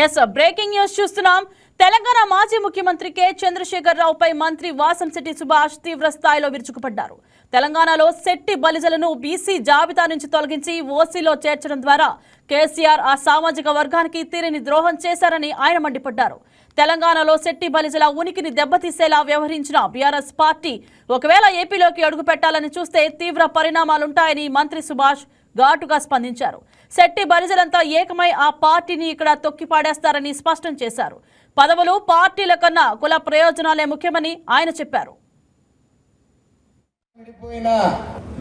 Yes breaking news చూస్తున్నాం. తెలంగాణ మాజీ ముఖ్యమంత్రి కె చంద్రశేఖర్ రావుపై మంత్రి వాసంశెట్టి సుభాష్ తీవ్ర స్థాయిలో విరుచుకుపడ్డారు. తెలంగాణలో శెట్టి బలిజలను బీసీ జాబితా నుంచి తొలగించి ఓసీలో చేర్చడం ద్వారా కేసీఆర్ ఆ సామాజిక వర్గానికి తీరని ద్రోహం చేశారని ఆయన మండిపడ్డారు. తెలంగాణలో శెట్టి బలిజల ఉనికిని దెబ్బతీసేలా వ్యవహరించిన బీఆర్ఎస్ పార్టీ ఒకవేళ ఏపీలోకి అడుగు పెట్టాలని చూస్తే తీవ్ర పరిణామాలుంటాయని మంత్రి సుభాష్ ఘాటుగా స్పందించారు. శెట్టి బలిజలంతా ఏకమై ఆ పార్టీని ఇక్కడ తొక్కిపాడేస్తారని స్పష్టం చేశారు. పదవులు పార్టీల కన్నా కుల ప్రయోజనాలే ముఖ్యమని ఆయన చెప్పారు.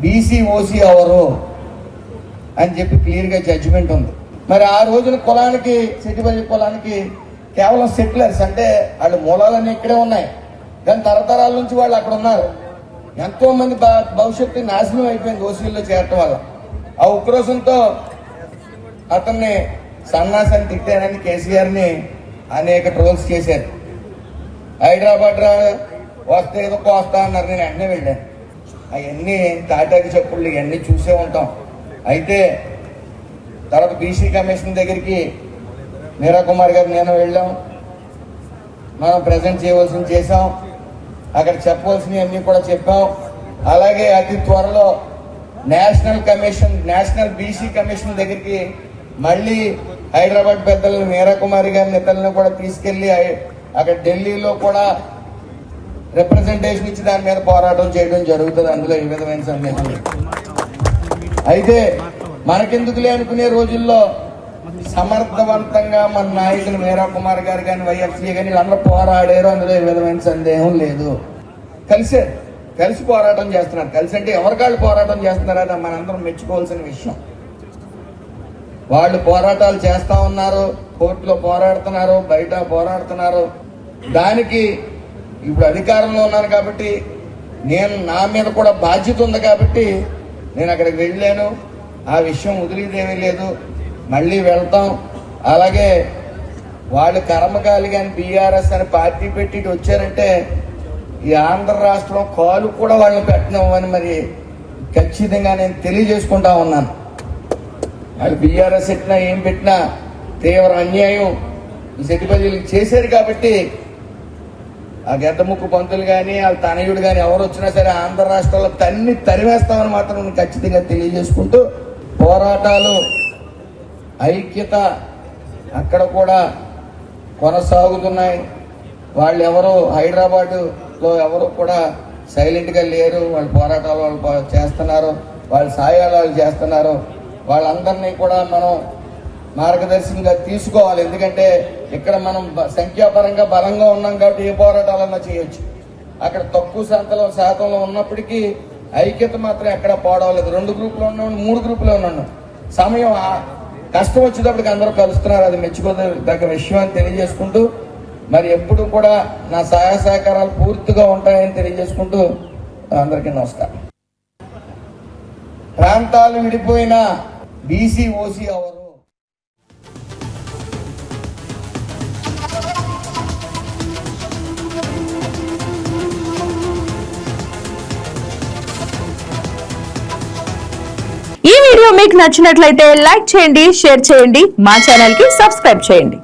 బీసీ ఓసీ ఎవరు అని చెప్పి క్లియర్ గా జడ్జిమెంట్ ఉంది. మరి ఆ రోజున కులానికి శెట్టిబలి కులానికి కేవలం సెటిలర్స్ అంటే వాళ్ళ మూలాలన్నీ ఇక్కడే ఉన్నాయి, కానీ తరతరాల నుంచి వాళ్ళు అక్కడ ఉన్నారు. ఎంతో మంది భవిష్యత్తు నాశనం అయిపోయింది ఓసీల్లో చేరటం వల్ల. ఆ ఉక్రోషంతో అతన్ని సన్నాసాన్ని తిట్టానని కేసీఆర్ని అనేక ట్రోల్స్ చేశారు. హైదరాబాద్ వస్తే ఏదో కోస్తా అన్నారు, నేను వెంటనే వెళ్ళాను. అవన్నీ తాటాకి చెప్పులు ఇవన్నీ చూసే ఉంటాం. అయితే తర్వాత బీసీ కమిషన్ దగ్గరికి మీరా కుమార్ గారు నేను వెళ్ళాం. మనం ప్రజెంట్ చేయవలసింది చేసాం, అక్కడ చెప్పవలసినవి అన్నీ కూడా చెప్పాం. అలాగే అతి త్వరలో నేషనల్ బీసీ కమిషన్ దగ్గరికి మళ్ళీ హైదరాబాద్ పెద్దలు మీరా కుమారి గారిని ఇతరులను కూడా తీసుకెళ్లి అక్కడ ఢిల్లీలో కూడా రిప్రజెంటేషన్ ఇచ్చి దాని మీద పోరాటం చేయడం జరుగుతుంది. అందులో ఈ విధమైన సందేహం. అయితే మనకెందుకులే అనుకునే రోజుల్లో సమర్థవంతంగా మన నాయకులు మీరా కుమార్ గారు కానీ వైఎఫ్సీ కానీ వీళ్ళందరూ పోరాడారు, అందులో ఏ విధమైన సందేహం లేదు. కలిసి పోరాటం చేస్తున్నారు. కలిసి అంటే ఎవరికాళ్ళు పోరాటం చేస్తున్నారు, అది మనందరం మెచ్చుకోవాల్సిన విషయం. వాళ్ళు పోరాటాలు చేస్తా ఉన్నారు, కోర్టులో పోరాడుతున్నారు, బయట పోరాడుతున్నారు. దానికి ఇప్పుడు అధికారంలో ఉన్నాను కాబట్టి నా మీద కూడా బాధ్యత ఉంది కాబట్టి నేను అక్కడికి వెళ్ళాను. ఆ విషయం వదిలేదేమీ లేదు, మళ్ళీ వెళ్తాం. అలాగే వాళ్ళు కర్మకాలి కానీ బీఆర్ఎస్ అని పార్టీ పెట్టి వచ్చారంటే ఈ ఆంధ్ర రాష్ట్రం కాలు కూడా వాళ్ళని పెట్టనివ్వని మరి ఖచ్చితంగా నేను తెలియజేసుకుంటా ఉన్నాను. వాళ్ళు బీఆర్ఎస్ పెట్టినా ఏం పెట్టినా తీవ్ర అన్యాయం ఈ శెట్టిబలిజలకు చేశారు కాబట్టి ఆ గెడ్డముక్కు పంతులు కానీ వాళ్ళ తనయుడు కానీ ఎవరు వచ్చినా సరే ఆంధ్ర రాష్ట్రంలో తరివేస్తామని మాత్రం నేను ఖచ్చితంగా తెలియజేసుకుంటూ పోరాటాలు ఐక్యత అక్కడ కూడా కొనసాగుతున్నాయి. వాళ్ళు ఎవరు హైదరాబాదులో ఎవరు కూడా సైలెంట్గా లేరు. వాళ్ళ పోరాటాలు వాళ్ళు చేస్తున్నారు, వాళ్ళ సాయాలు వాళ్ళు చేస్తున్నారు. వాళ్ళందరినీ కూడా మనం మార్గదర్శకంగా తీసుకోవాలి. ఎందుకంటే ఇక్కడ మనం సంఖ్యాపరంగా బలంగా ఉన్నాం కాబట్టి ఏ పోరాటాలన్నా చేయొచ్చు. అక్కడ తక్కువ శాతంలో ఉన్నప్పటికీ ఐక్యత మాత్రం ఎక్కడ పోవడం. 2 గ్రూపులు ఉన్నాం, 3 గ్రూపులో ఉన్నాం. సమయం కష్టం వచ్చేటప్పటికి అందరూ కలుస్తున్నారు, అది మెచ్చుకోదగ్గ విషయం అని తెలియజేసుకుంటూ మరి ఎప్పుడు కూడా నా సహాయ సహకారాలు పూర్తిగా ఉంటాయని తెలియజేసుకుంటూ అందరికీ నమస్కారం. ప్రాంతాలు విడిపోయిన బీసీ ఓసీ ఎవరు? ఈ వీడియో మీకు నచ్చినట్లయితే లైక్ చేయండి, షేర్ చేయండి, మా ఛానల్ కి సబ్స్క్రైబ్ చేయండి.